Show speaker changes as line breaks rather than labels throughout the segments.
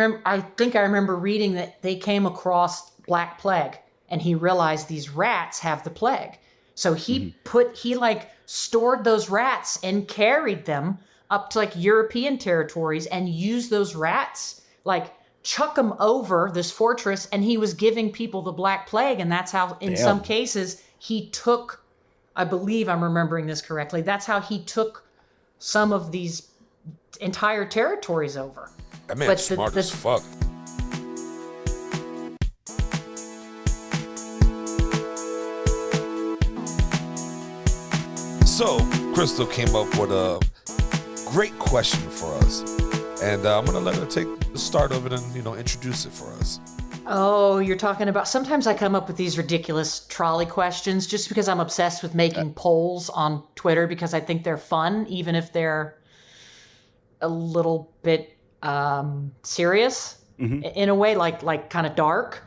I remember reading that they came across Black Plague, and he realized these rats have the plague. So he stored those rats and carried them up to like European territories and used those rats, like chuck them over this fortress, and he was giving people the Black Plague. And that's how, in some cases, he took, I believe I'm remembering this correctly, that's how he took some of these entire territories over.
That man's smart as fuck. So, Cystal came up with a great question for us. And I'm going to let her take the start of it and, introduce it for us.
Oh, you're talking about... Sometimes I come up with these ridiculous trolley questions just because I'm obsessed with making polls on Twitter because I think they're fun, even if they're a little bit serious in a way, like kind of dark.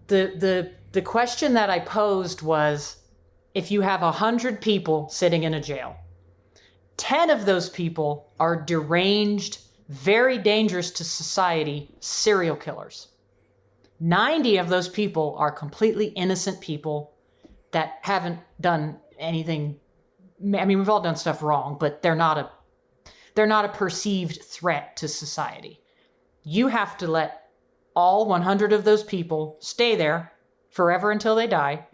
The question that I posed was, if you have 100 people sitting in a jail, 10 of those people are deranged, very dangerous to society serial killers. 90 of those people are completely innocent people that haven't done anything. I mean, we've all done stuff wrong, but they're not a perceived threat to society. You have to let all 100 of those people stay there forever until they die,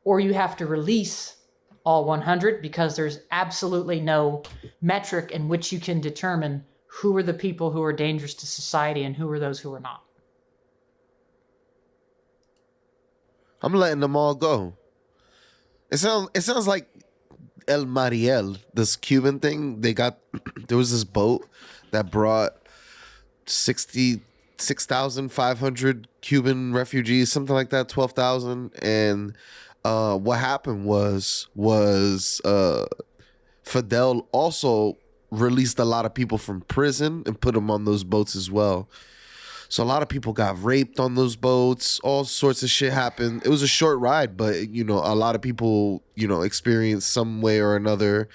or you have to release all 100 because there's absolutely no metric in which you can determine who are the people who are dangerous to society and who are those who are not.
I'm letting them all go. It sounds like El Mariel, this Cuban thing. There was this boat that brought 66,500 Cuban refugees, something like that, 12,000. And what happened was Fidel also released a lot of people from prison and put them on those boats as well. So a lot of people got raped on those boats. All sorts of shit happened. It was a short ride, but a lot of people, experienced some way or another.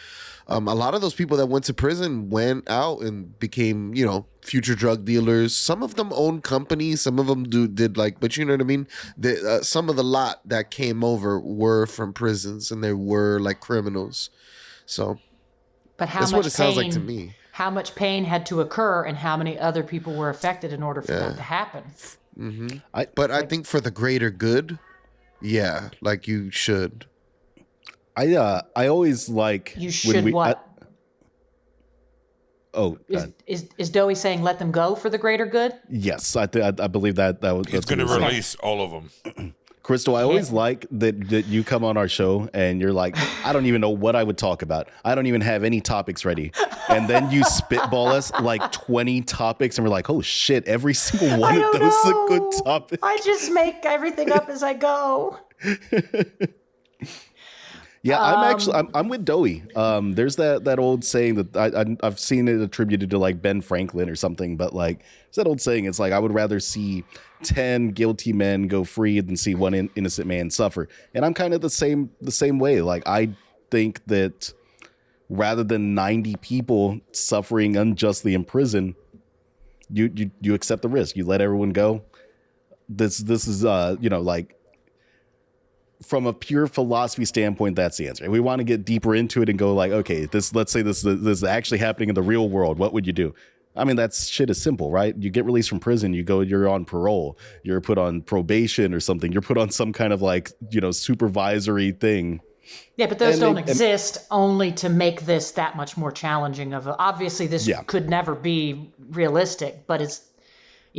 A lot of those people that went to prison went out and became, future drug dealers. Some of them owned companies. Some of them did but you know what I mean? Some of the lot that came over were from prisons and they were like criminals. So
but
that's what it sounds like to me.
How much pain had to occur and how many other people were affected in order for that to happen.
Mm-hmm. I think for the greater good, you should.
I always like...
You should what? Is Doey saying let them go for the greater good?
Yes, I believe that was...
He's going to release all of them.
Cystal, I always like that you come on our show and you're like, I don't even know what I would talk about. I don't even have any topics ready. And then you spitball us like 20 topics and we're like, oh shit, every single one of those is a good topic.
I just make everything up as I go.
Yeah, I'm with Doey. There's that old saying that I've seen it attributed to like Ben Franklin or something, but like it's that old saying. It's like I would rather see 10 guilty men go free than see one innocent man suffer. And I'm kind of the same way. Like I think that rather than 90 people suffering unjustly in prison, you accept the risk. You let everyone go. This is like. From a pure philosophy standpoint, that's the answer. If we want to get deeper into it and go like, okay, let's say this is actually happening in the real world. What would you do? I mean, that shit is simple, right? You get released from prison, you're on parole, you're put on probation or something. You're put on some kind of like, supervisory thing.
Yeah, but those don't exist only to make this that much more challenging. Obviously, this could never be realistic, but it's,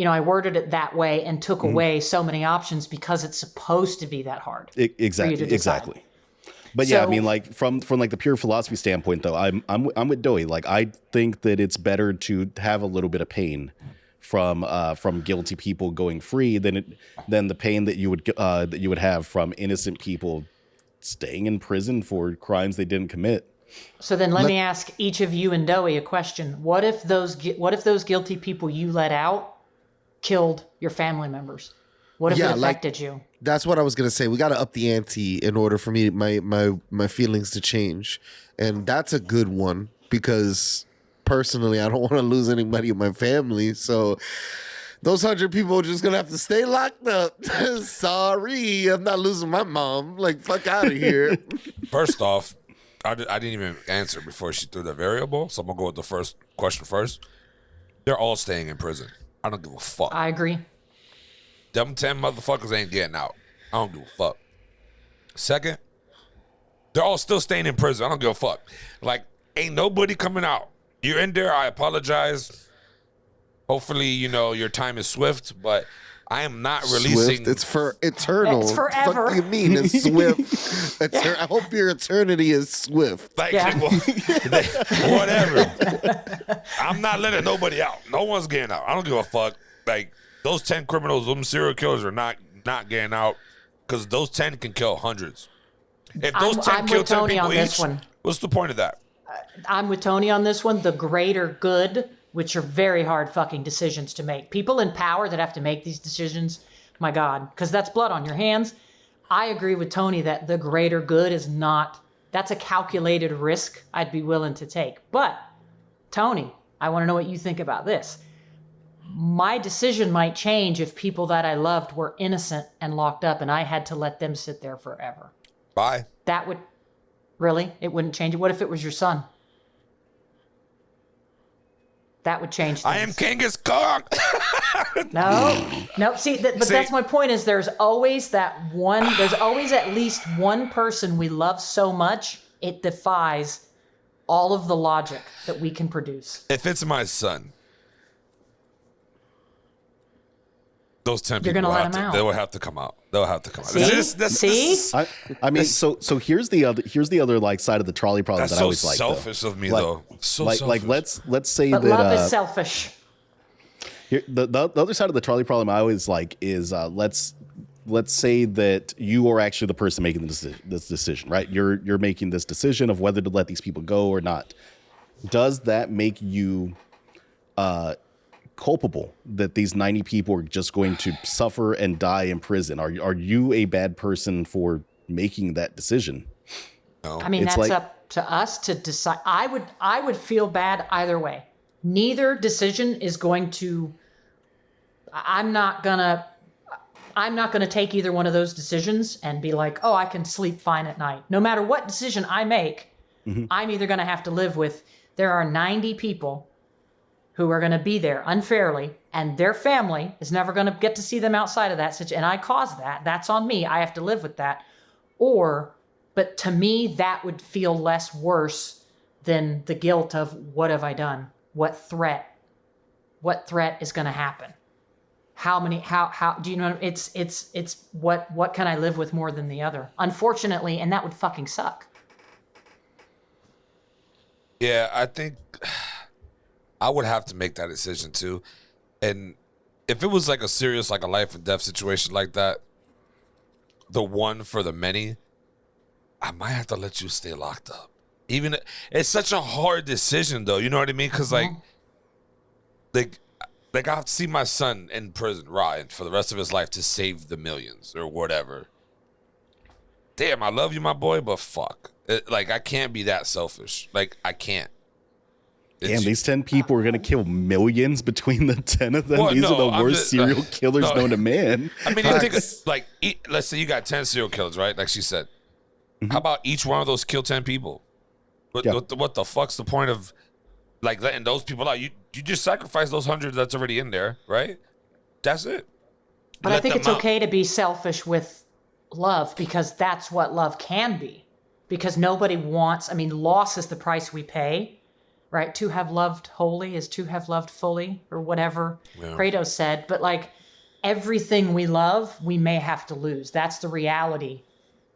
I worded it that way and took away so many options because it's supposed to be that hard.
Exactly. But yeah, I mean, like from like the pure philosophy standpoint, though, I'm with Doey. Like I think that it's better to have a little bit of pain from guilty people going free than the pain that you would have from innocent people staying in prison for crimes they didn't commit.
So then let me ask each of you and Doey a question. What if those guilty people you let out killed your family members? What if it affected you?
That's what I was gonna say. We got to up the ante in order for me my feelings to change, and that's a good one because personally, I don't want to lose anybody in my family. So Those 100 people are just gonna have to stay locked up. Sorry, I'm not losing my mom. Like, fuck out of here.
First off, I didn't even answer before she threw the variable, so I'm gonna go with the first question first. They're all staying in prison. I don't give a fuck.
I agree.
Them 10 motherfuckers ain't getting out. I don't give a fuck. Second, they're all still staying in prison. I don't give a fuck. Like, ain't nobody coming out. You're in there. I apologize. Hopefully, your time is swift, but I am not releasing.
It's for eternal.
It's forever.
What do you mean it's swift? I hope your eternity is swift.
Like,
Yeah.
whatever. I'm not letting nobody out. No one's getting out. I don't give a fuck. Like, those 10 criminals, them serial killers are not getting out because those 10 can kill hundreds. If those 10
I'm
kill
with
10
Tony
people
on this
each,
one.
what's the point of that?
I'm with Tony on this one. The greater good, which are very hard fucking decisions to make. People in power that have to make these decisions, my God, because that's blood on your hands. I agree with Tony that the greater good is not, that's a calculated risk I'd be willing to take. But, Tony, I want to know what you think about this. My decision might change if people that I loved were innocent and locked up and I had to let them sit there forever.
Bye.
That would, really? It wouldn't change it? What if it was your son? That would change things.
I am Genghis Khan.
No. See, but that's my point is there's always at least one person we love so much, it defies all of the logic that we can produce.
If it's my son, those 10
You're
people
gonna let him out.
They will have to come out. They'll have to come out.
See?
I mean, so here's the other like side of the trolley problem
That's
that I
so
always like.
selfish of me,
Like-
though. So
Like
selfish.
let's say
But
that
love is selfish.
here, the other side of the trolley problem I always like is let's say that you are actually the person making this decision, right? You're making this decision of whether to let these people go or not. Does that make you culpable that these 90 people are just going to suffer and die in prison? Are you a bad person for making that decision?
No.
I mean,
It's
that's
like-
up to us to decide. I would feel bad either way. Neither decision is going to. I'm not gonna take either one of those decisions and be like, oh, I can sleep fine at night. No matter what decision I make, I'm either gonna have to live with. There are 90 people who are gonna be there unfairly, and their family is never gonna get to see them outside of that situation. And I caused that. That's on me. I have to live with that. But to me, that would feel less worse than the guilt of what have I done? What threat is going to happen? How do you know? It's what can I live with more than the other? Unfortunately, and that would fucking suck.
Yeah, I think I would have to make that decision too. And if it was like a serious, like a life and death situation like that, the one for the many, I might have to let you stay locked up. Even it's such a hard decision, though. You know what I mean? Because like I have to see my son in prison, rotting for the rest of his life to save the millions or whatever. Damn, I love you, my boy, but fuck, I can't be that selfish. Like I can't.
Damn, these 10 people are going to kill millions between the 10 of them.
Well,
These
no,
are the
I'm
worst
just-
serial killers
no.
known to man.
I mean, you think let's say you got 10 serial killers, right? Like she said. How about each one of those kill 10 people? What the fuck's the point of like letting those people out? You just sacrifice those 100 that's already in there, right? That's it.
But
Let
I think
them
it's
out.
okay to be selfish with love because that's what love can be. Because nobody wants, loss is the price we pay, right? To have loved wholly is to have loved fully, or whatever Kratos said. But like everything we love, we may have to lose. That's the reality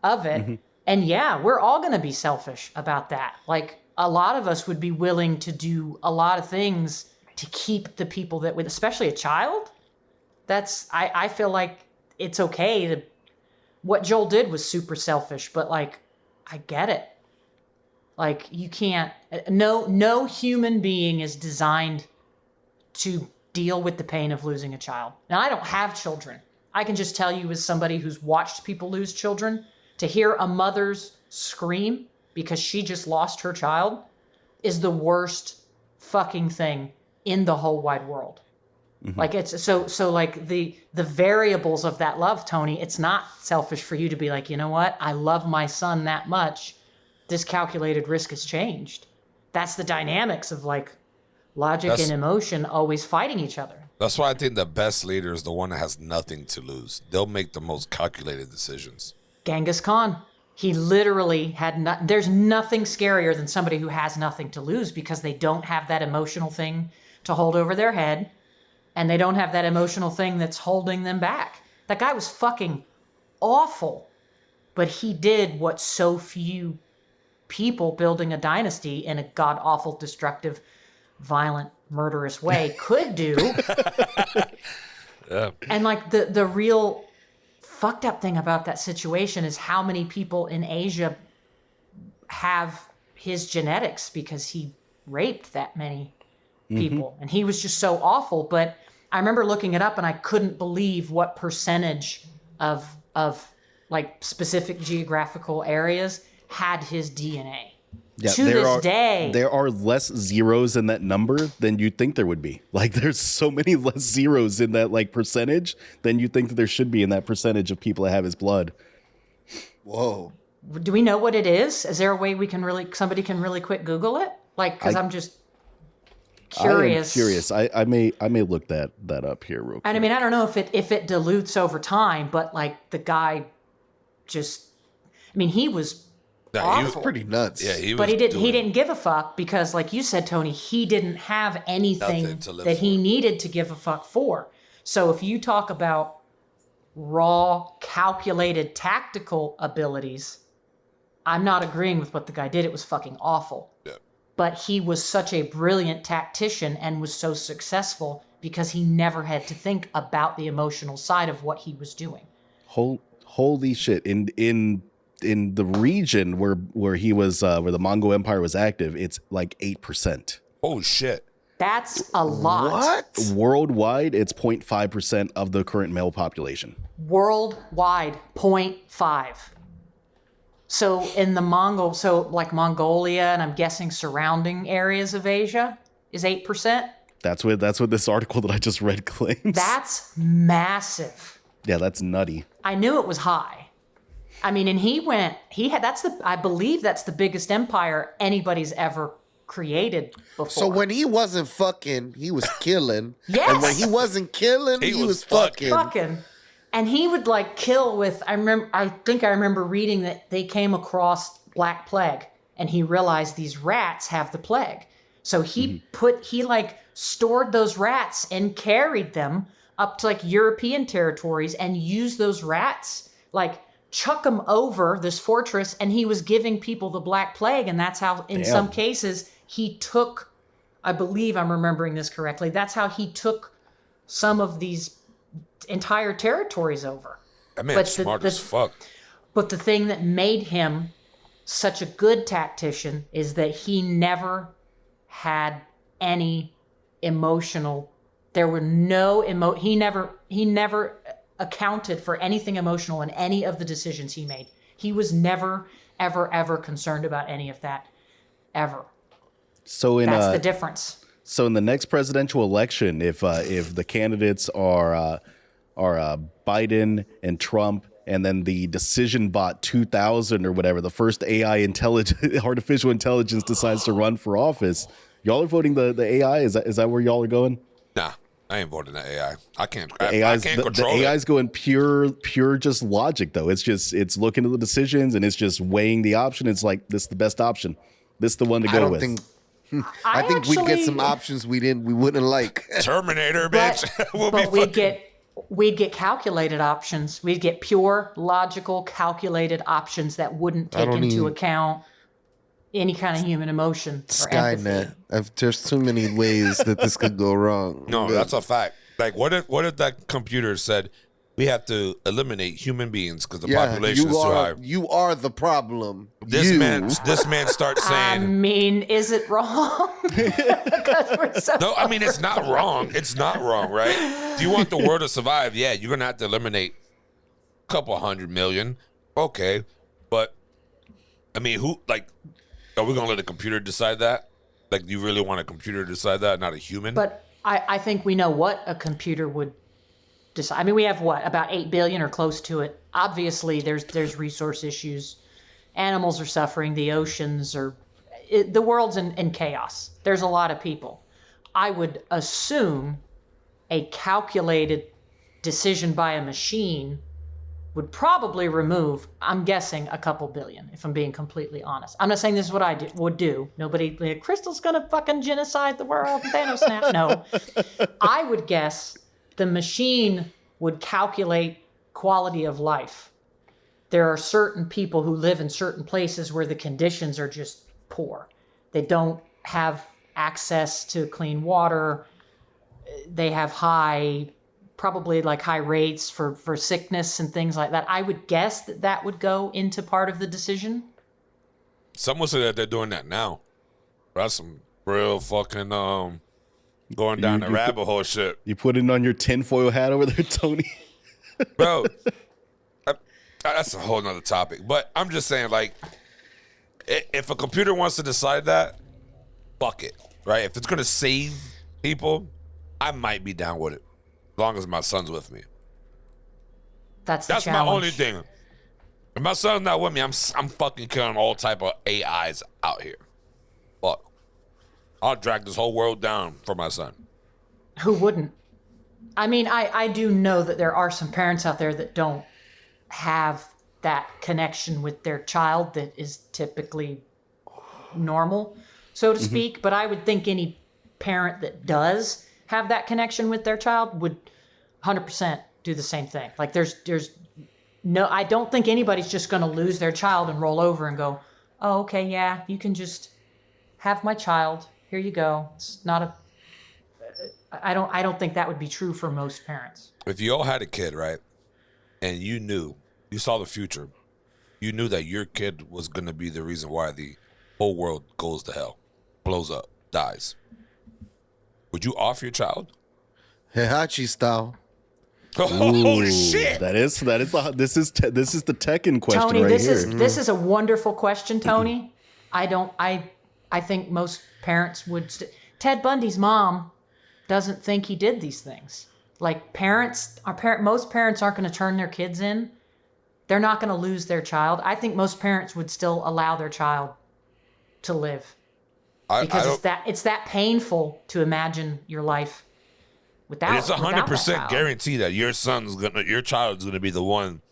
of it. And yeah, we're all going to be selfish about that. Like a lot of us would be willing to do a lot of things to keep the people that with, especially a child. I feel like it's okay to, what Joel did was super selfish, but like, I get it. Like you can't, no human being is designed to deal with the pain of losing a child. Now I don't have children. I can just tell you as somebody who's watched people lose children, to hear a mother's scream because she just lost her child is the worst fucking thing in the whole wide world. Like it's so like the variables of that love, Tony, it's not selfish for you to be like, you know what? I love my son that much. This calculated risk has changed. That's the dynamics of like logic and emotion always fighting each other.
That's why I think the best leader is the one that has nothing to lose. They'll make the most calculated decisions.
Genghis Khan, he literally had there's nothing scarier than somebody who has nothing to lose because they don't have that emotional thing to hold over their head. And they don't have that emotional thing that's holding them back. That guy was fucking awful. But he did what so few people building a dynasty in a god-awful, destructive, violent, murderous way could do.
Yeah.
And like the real fucked up thing about that situation is how many people in Asia have his genetics because he raped that many people. And he was just so awful. But I remember looking it up and I couldn't believe what percentage of like specific geographical areas had his DNA.
Yeah,
To this day.
there are less zeros in that number than you'd think there would be. Like there's so many less zeros in that like percentage than you think that there should be in that percentage of people that have his blood.
Whoa.
Do we know what it is? Is there a way somebody can really quick Google it? Like, because I'm just curious.
I am curious. I may look that up here real quick.
And I mean, I don't know if it dilutes over time, but like the guy just, I mean, he was awful.
He was
Pretty nuts.
Yeah, he was.
But he didn't give a fuck because, like you said, Tony, he didn't have anything
Nothing to live
that he
for.
needed to give a fuck for. So if you talk about raw, calculated, tactical abilities, I'm not agreeing with what the guy did. It was fucking awful.
Yeah.
But he was such a brilliant tactician and was so successful because he never had to think about the emotional side of what he was doing.
Holy shit! In the region where he was, where the Mongol Empire was active, it's like 8%.
Oh shit!
That's a lot.
What?
Worldwide, it's 0.5% of the current male population.
Worldwide, 0.5. So in the like Mongolia, and I'm guessing surrounding areas of Asia, is 8%.
That's what this article that I just read claims.
That's massive.
Yeah, that's nutty.
I knew it was high. I mean, and I believe that's the biggest empire anybody's ever created before.
So when he wasn't fucking, he was killing.
Yes.
And when he wasn't killing, he was fucking.
Fucking. And he would like kill with, I think I remember reading that they came across Black Plague and he realized these rats have the plague. So he like stored those rats and carried them up to like European territories and used those rats, like chuck them over this fortress, and he was giving people the Black Plague. And that's how, in some cases, he took, I believe I'm remembering this correctly, that's how he took some of these entire territories over.
That man's smart as fuck.
But the thing that made him such a good tactician is that he never had any emotional. There were no he never accounted for anything emotional in any of the decisions he made. He was never, ever concerned about any of that, ever.
So
that's the difference.
So in the next presidential election, if the candidates are Biden and Trump, and then the Decision Bot 2000 or whatever, the first artificial intelligence decides to run for office, y'all are voting the AI? Is that where y'all are going?
Nah, I ain't voting that AI. I can't
The
control it.
AI's going pure just logic though. It's looking at the decisions and it's just weighing the option. It's like, this is the best option. This is the one to go with.
I think we'd get some options we wouldn't like.
Terminator, bitch.
We'd get calculated options. We'd get pure, logical, calculated options that wouldn't take into account any kind of human emotion or empathy.
Skynet. There's too many ways that this could go wrong.
No, that's a fact. Like, what if that computer said we have to eliminate human beings because the population is too high?
You are the problem.
This man starts saying.
I mean, is it wrong? Because we're so
No, I mean, it's not wrong. It's not wrong, right? If you want the world to survive, yeah, you're going to have to eliminate a couple 100 million. Okay. But, I mean, are we going to let a computer decide that? Like, do you really want a computer to decide that, not a human?
But I think we know what a computer would decide. I mean, we have what, about 8 billion or close to it. Obviously, there's resource issues. Animals are suffering. The oceans are, the world's in chaos. There's a lot of people. I would assume a calculated decision by a machine would probably remove, I'm guessing, a couple billion, if I'm being completely honest. I'm not saying this is what I would do. Nobody, Crystal's gonna fucking genocide the world, Thanos snap. No. I would guess the machine would calculate quality of life. There are certain people who live in certain places where the conditions are just poor. They don't have access to clean water. They have probably like high rates for sickness and things like that. I would guess that would go into part of the decision.
Someone said that they're doing that now. That's some real fucking going down the rabbit hole shit.
You putting on your tinfoil hat over there, Tony?
Bro, that's a whole nother topic. But I'm just saying, like, if a computer wants to decide that, fuck it, right? If it's going to save people, I might be down with it. As long as my son's with me.
That's
my only thing. If my son's not with me, I'm fucking killing all type of AIs out here. Fuck. I'll drag this whole world down for my son.
Who wouldn't? I mean, I do know that there are some parents out there that don't have that connection with their child that is typically normal, so to speak. But I would think any parent that does have that connection with their child would 100% do the same thing. Like there's no, I don't think anybody's just going to lose their child and roll over and go, oh, okay, yeah, you can just have my child. Here you go. It's not I don't think that would be true for most parents.
If you all had a kid, right, and you saw the future, you knew that your kid was going to be the reason why the whole world goes to hell, blows up, dies. Would you off your child?
Heihachi style.
Oh shit!
This is the Tekken question,
Tony,
right
this
here.
this is a wonderful question, Tony. I think most parents would. Ted Bundy's mom doesn't think he did these things. Like most parents aren't going to turn their kids in. They're not going to lose their child. I think most parents would still allow their child to live. Because it's that painful to imagine your life without.
It's 100% guarantee that your child's gonna be the one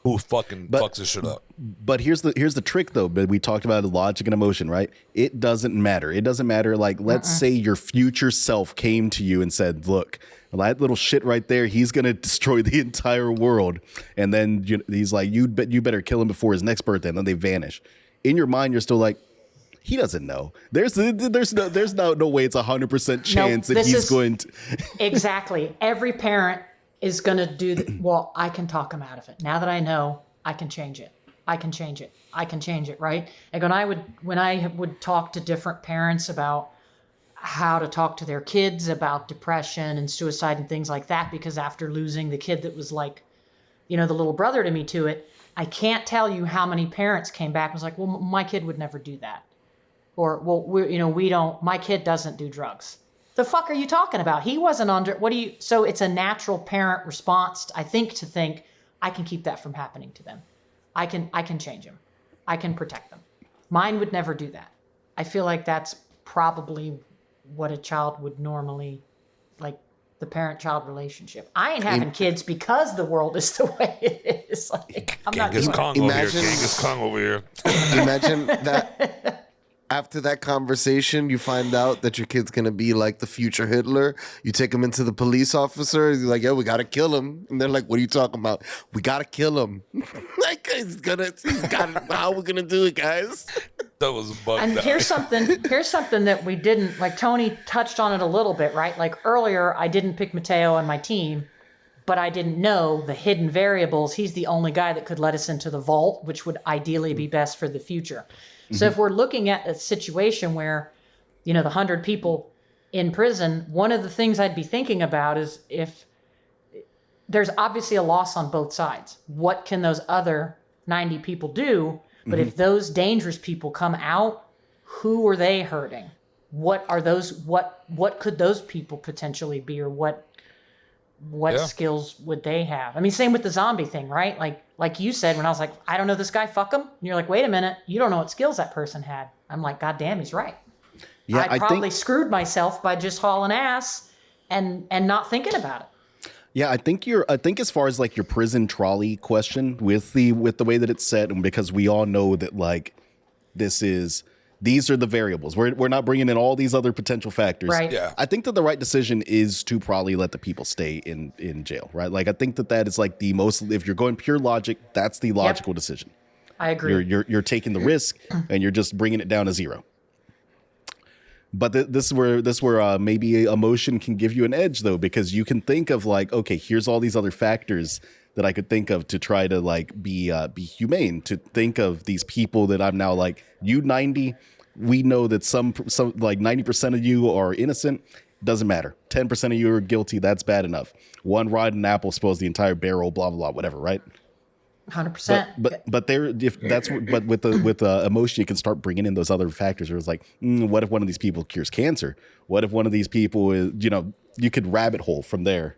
who fucks this shit up.
But here's the trick though. But we talked about logic and emotion, right? It doesn't matter. It doesn't matter. Like, let's say your future self came to you and said, "Look, that little shit right there, he's gonna destroy the entire world," and then he's like, "You better kill him before his next birthday," and then they vanish. In your mind, you're still like, he doesn't know. There's no way it's 100% chance that he's going to.
Exactly. Every parent is going to do well, I can talk him out of it. Now that I know, I can change it. I can change it, right? Like when I would talk to different parents about how to talk to their kids about depression and suicide and things like that, because after losing the kid that was like, the little brother to me to it, I can't tell you how many parents came back and was like, well, my kid would never do that. Or, well, my kid doesn't do drugs. The fuck are you talking about? He wasn't so it's a natural parent response, I think, to think, I can keep that from happening to them. I can change them. I can protect them. Mine would never do that. I feel like that's probably what a child would normally, like the parent-child relationship. I ain't having kids because the world is the way it is. Like, I'm not doing it.
Genghis Kong over here.
Imagine that. After that conversation, you find out that your kid's going to be like the future Hitler. You take him into the police officer. You're like, yo, we got to kill him. And they're like, what are you talking about? We got to kill him. Like, he's got it. How are we going to do it, guys?
That was bugged
And
out.
here's something that we didn't, like Tony touched on it a little bit, right? Like earlier, I didn't pick Mateo on my team, but I didn't know the hidden variables. He's the only guy that could let us into the vault, which would ideally be best for the future. So if we're looking at a situation where, the 100 people in prison, one of the things I'd be thinking about is if there's obviously a loss on both sides. What can those other 90 people do? But if those dangerous people come out, who are they hurting? what are those? What could those people potentially be, or what skills would they have? I mean, same with the zombie thing, right? Like you said, when I was like, I don't know this guy, fuck him. And you're like, wait a minute, you don't know what skills that person had. I'm like, God damn, he's right. Yeah, I probably screwed myself by just hauling ass and not thinking about it.
Yeah, I think as far as like your prison trolley question with the way that it's set, and because we all know that like these are the variables. We're not bringing in all these other potential factors.
Right.
Yeah.
I think that the right decision is to probably let the people stay in jail, right? Like I think that is like the most, if you're going pure logic, that's the logical decision.
I agree.
You're taking the risk and you're just bringing it down to zero. But this is where maybe emotion can give you an edge though, because you can think of like, okay, here's all these other factors that I could think of to try to like be humane, to think of these people that I'm now like, you 90, we know that some like 90% of you are innocent. Doesn't matter. 10% of you are guilty. That's bad enough. One rotten apple spoils the entire barrel, blah, blah, blah, whatever. Right.
100%.
But with emotion, you can start bringing in those other factors. Where it's like, what if one of these people cures cancer? What if one of these people is, you could rabbit hole from there.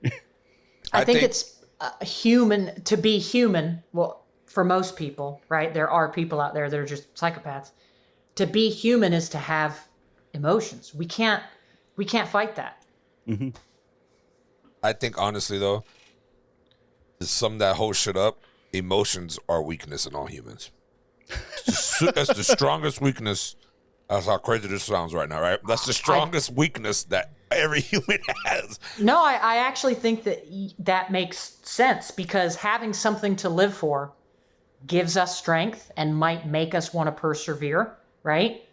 I think it's human to be human. Well, for most people, right? There are people out there that are just psychopaths. To be human is to have emotions. We can't fight that.
Mm-hmm.
I think honestly though, to sum that whole shit up, emotions are weakness in all humans. That's the strongest weakness. That's how crazy this sounds right now, right? That's the strongest weakness that every human has.
No, I actually think that makes sense, because having something to live for gives us strength and might make us want to persevere, right?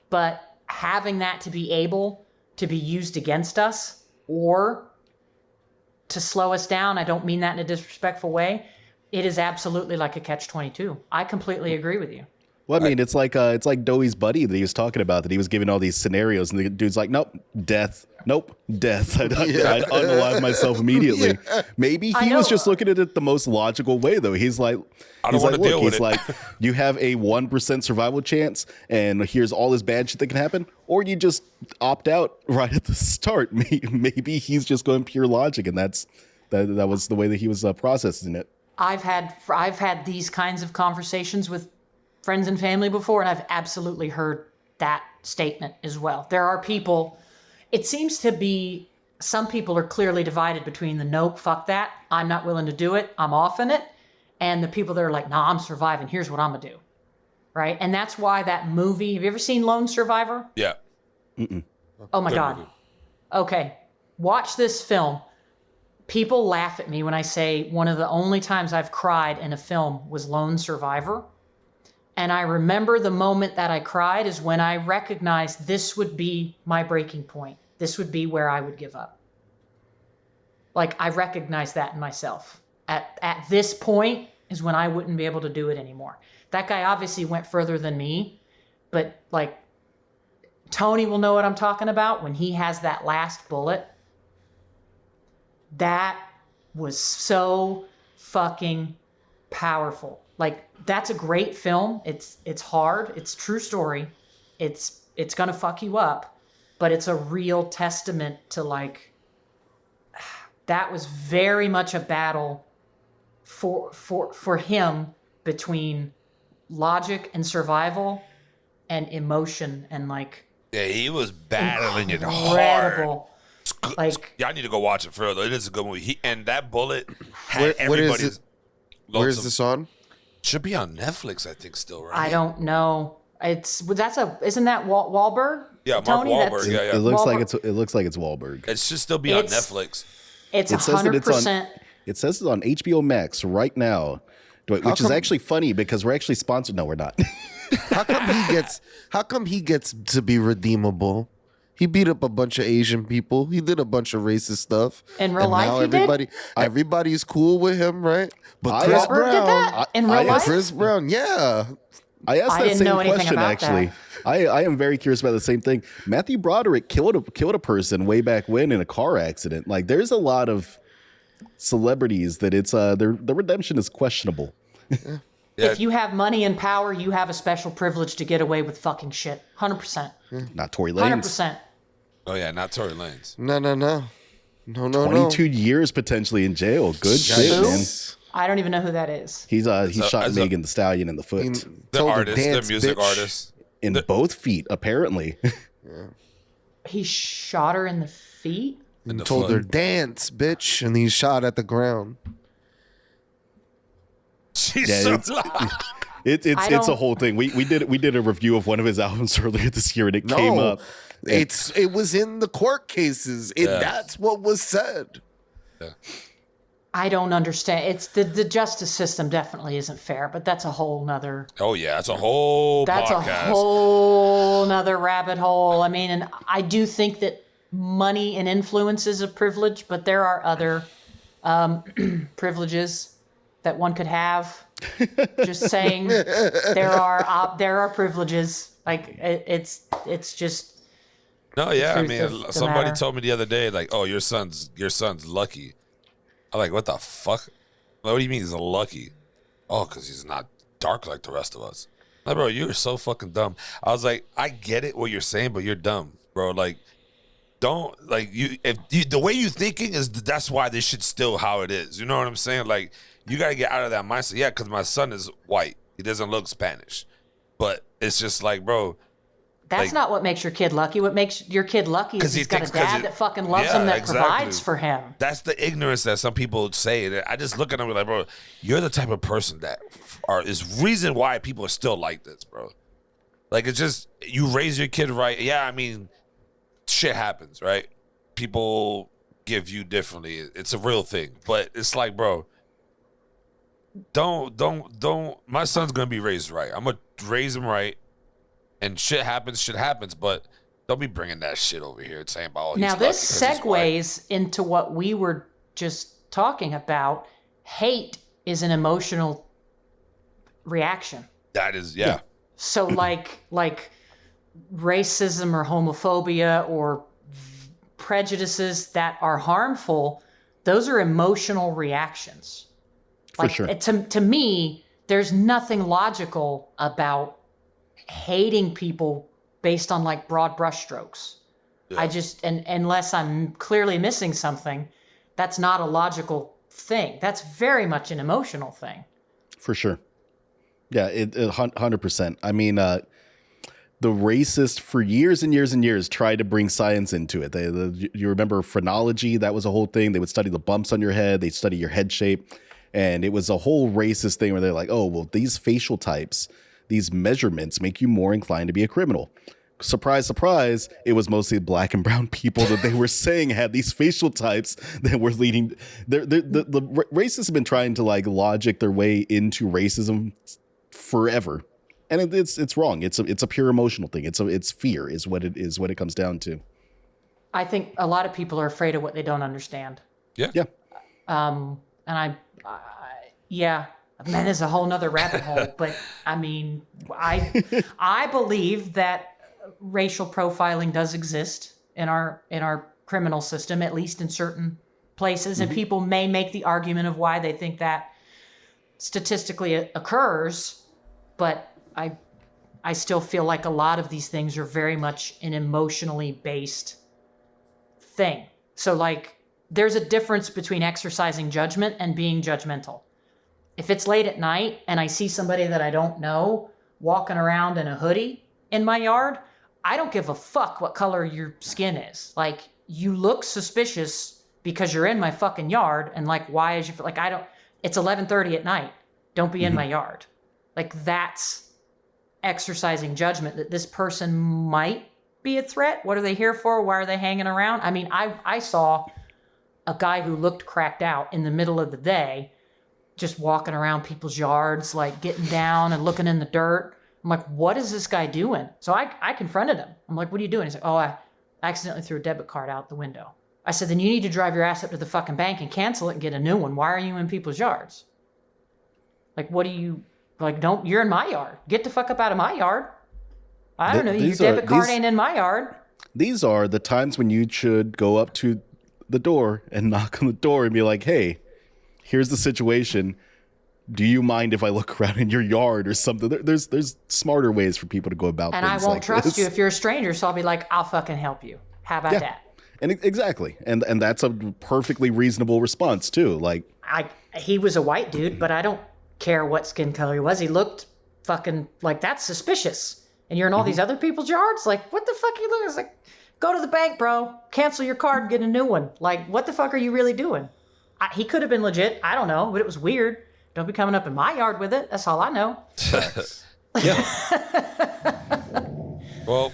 But having that to be able to be used against us or to slow us down, I don't mean that in a disrespectful way, it is absolutely like a catch-22. I completely agree with you.
Well, I mean, it's like Doey's buddy that he was talking about, that he was giving all these scenarios, and the dude's like, nope, death. Nope, death. I'd unalive myself immediately. Yeah. Maybe he was just looking at it the most logical way, though. He's like, you have a 1% survival chance, and here's all this bad shit that can happen, or you just opt out right at the start. Maybe he's just going pure logic, and that was the way that he was processing it.
I've had these kinds of conversations with friends and family before, and I've absolutely heard that statement as well. There are people, it seems to be, some people are clearly divided between the nope, fuck that, I'm not willing to do it, I'm off in it, and the people that are like, nah, I'm surviving, here's what I'm gonna do. Right? And that's why that movie, have you ever seen Lone Survivor?
Yeah.
Mm-mm.
Oh my God. Okay. Watch this film. People laugh at me when I say one of the only times I've cried in a film was Lone Survivor. And I remember the moment that I cried is when I recognized this would be my breaking point. This would be where I would give up. Like, I recognized that in myself. At this point is when I wouldn't be able to do it anymore. That guy obviously went further than me, but like, Tony will know what I'm talking about when he has that last bullet. That was so fucking powerful. Like, that's a great film. It's hard. It's a true story. It's gonna fuck you up, but it's a real testament to, like, that was very much a battle for him between logic and survival and emotion, and like,
yeah, he was battling it hard.
Like,
y'all need to go watch it further. It is a good movie. And that bullet had everybody's.
Where's this on?
Should be on Netflix, I think, still, right?
I don't know. Isn't that Wahlberg?
Yeah,
Tony?
Mark Wahlberg. Yeah.
It looks like it's Wahlberg.
It should still be on Netflix.
It's 100%.
It says it's on HBO Max right now, which is actually funny because we're actually sponsored. No, we're not.
How come he gets to be redeemable? He beat up a bunch of Asian people. He did a bunch of racist stuff.
In real life,
everybody's cool with him, right? But Chris
Brown did that in real life.
Chris Brown, yeah.
I asked that same question actually. I am very curious about the same thing. Matthew Broderick killed a person way back when in a car accident. Like, there's a lot of celebrities that it's their redemption is questionable.
Yeah.
If you have money and power, you have a special privilege to get away with fucking shit. 100%.
Not Tory Lanez.
100%.
Oh yeah, not Tory Lanez.
No.
22 years potentially in jail. Good shit,
Who?
man.
I don't even know who that is.
He shot Megan Thee Stallion in the foot.
The artist, the music artist.
In both feet, apparently.
He shot her in the feet?
And told her, dance, bitch. And he shot at the ground.
She's
Yeah,
so
it's a whole thing. We did a review of one of his albums earlier this year, and it came up.
It was in the court cases. That's what was said.
Yeah.
I don't understand. It's the justice system definitely isn't fair, but that's a whole nother.
Oh yeah, that's a whole
nother rabbit hole. I mean, and I do think that money and influence is a privilege, but there are other privileges that one could have. Just saying, there are privileges. Like it's just.
No, yeah. I mean, somebody
matter.
told me the other day, like, "Oh, your son's lucky." I'm like, "What the fuck? What do you mean he's lucky?" Oh, because he's not dark like the rest of us. Like, bro, you're so fucking dumb. I was like, I get it what you're saying, but you're dumb, bro. Like, don't like the way you thinking is that's why this shit's still how it is. You know what I'm saying? Like, you gotta get out of that mindset. Yeah, because my son is white. He doesn't look Spanish, but it's just like, bro.
That's not what makes your kid lucky. What makes your kid lucky is he's got a dad that fucking loves him, that provides for him.
That's the ignorance that some people say. And I just look at them like, bro, you're the type of person that is reason why people are still like this, bro. Like, it's just, you raise your kid right. Yeah, I mean, shit happens, right? People give you differently. It's a real thing. But it's like, bro, don't. My son's going to be raised right. I'm going to raise him right. And shit happens, but don't be bringing that shit over here and saying about,
now this segues into what we were just talking about. Hate is an emotional reaction.
That is, yeah.
So like racism or homophobia or prejudices that are harmful, those are emotional reactions.
For sure.
To me, there's nothing logical about hating people based on like broad brushstrokes. Yeah. I just, and unless I'm clearly missing something, that's not a logical thing. That's very much an emotional thing.
For sure. Yeah, 100%. I mean, the racist for years and years and years tried to bring science into it. You remember phrenology? That was a whole thing. They would study the bumps on your head. They'd study your head shape. And it was a whole racist thing where they're like, oh, well, these facial types, these measurements make you more inclined to be a criminal. Surprise, surprise, it was mostly black and brown people that they were saying had these facial types that were leading. The racists have been trying to like logic their way into racism forever. And it's wrong. It's a pure emotional thing. It's fear is what it comes down to.
I think a lot of people are afraid of what they don't understand.
Yeah.
Yeah.
And man, there's a whole nother rabbit hole, but I mean, I believe that racial profiling does exist in our criminal system, at least in certain places, and people may make the argument of why they think that statistically occurs, but I still feel like a lot of these things are very much an emotionally based thing. So like, there's a difference between exercising judgment and being judgmental. If it's late at night and I see somebody that I don't know walking around in a hoodie in my yard, I don't give a fuck what color your skin is. Like, you look suspicious because you're in my fucking yard, and like, why is you like, I don't, it's 11:30 at night. Don't be in my yard. Like, that's exercising judgment that this person might be a threat. What are they here for? Why are they hanging around? I mean, I saw a guy who looked cracked out in the middle of the day, just walking around people's yards, like getting down and looking in the dirt. I'm like, what is this guy doing? So I confronted him. I'm like, what are you doing? He's like, oh, I accidentally threw a debit card out the window. I said, then you need to drive your ass up to the fucking bank and cancel it and get a new one. Why are you in people's yards? Like, what do you, like, you're in my yard. Get the fuck up out of my yard. I don't know. Your debit card ain't in my yard.
These are the times when you should go up to the door and knock on the door and be like, hey, here's the situation. do you mind if I look around in your yard or something? There's smarter ways for people to go about
and
things.
I won't
like
trust
this.
you if you're a stranger, so I'll be like, I'll fucking help you. How about that?
And exactly, and that's a perfectly reasonable response too. Like,
he was a white dude, but I don't care what skin color he was. He looked fucking like, that's suspicious. And you're in all these other people's yards? Like, what the fuck are you looking? It's like, go to the bank, bro. Cancel your card, get a new one. Like, what the fuck are you really doing? He could have been legit. I don't know, but it was weird. Don't be coming up in my yard with it. That's all I know.
Well,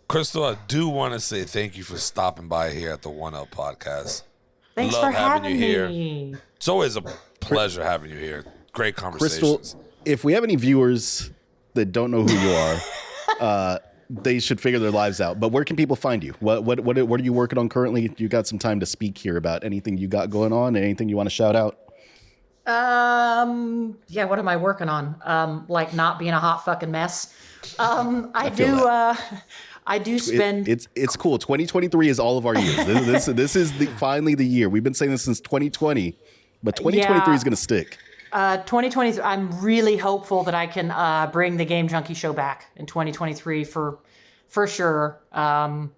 Cystal, I do want to say thank you for stopping by here at the 1L podcast.
Thanks
Love
for
having you here.
me.
It's always a pleasure having you here. Great conversations.
Cystal, if we have any viewers that don't know who you are, they should figure their lives out. But where can people find you? What are you working on currently? You got some time to speak here about anything you got going on, anything you want to shout out?
Yeah, what am I working on? Like not being a hot fucking mess. I do spend.
It's cool. 2023 is all of our years. This is finally the year. We've been saying this since 2020, but 2023 is going to stick.
2023. I'm really hopeful that I can bring the Game Junky show back in 2023 for sure. I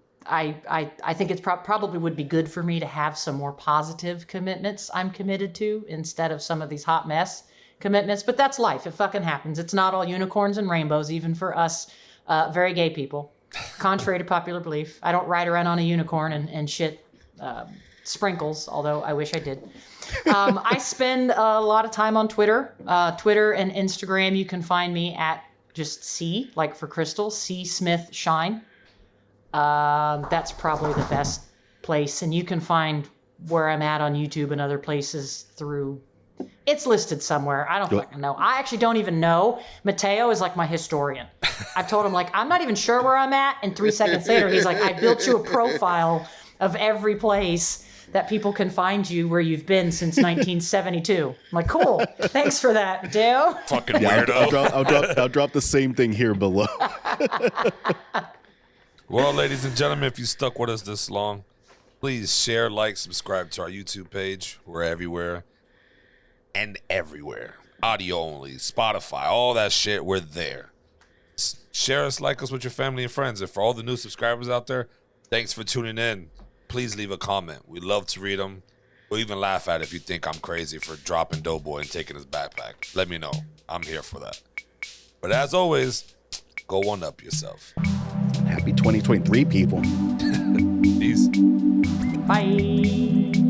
think it's probably would be good for me to have some more positive commitments I'm committed to instead of some of these hot mess commitments. But that's life. It fucking happens. It's not all unicorns and rainbows, even for us very gay people. Contrary to popular belief, I don't ride around on a unicorn and shit sprinkles, although I wish I did. I spend a lot of time on Twitter. Twitter and Instagram, you can find me at just C, like for Cystal, C Smith Shine. That's probably the best place. And you can find where I'm at on YouTube and other places through... It's listed somewhere. I don't fucking know. I actually don't even know. Mateo is like my historian. I've told him, like, I'm not even sure where I'm at. And 3 seconds later, he's like, I built you a profile of every place that people can find you where you've been since 1972. I'm like, cool. Thanks for that, Mateo.
Fucking weirdo.
I'll drop the same thing here below.
Well, ladies and gentlemen, if you stuck with us this long, please share, like, subscribe to our YouTube page. We're everywhere. And everywhere. Audio only, Spotify, all that shit, we're there. Share us, like us with your family and friends. And for all the new subscribers out there, thanks for tuning in. Please leave a comment. We love to read them. We'll even laugh at it if you think I'm crazy for dropping Doughboy and taking his backpack. Let me know. I'm here for that. But as always, go one up yourself.
Happy 2023, people.
Peace.
Bye.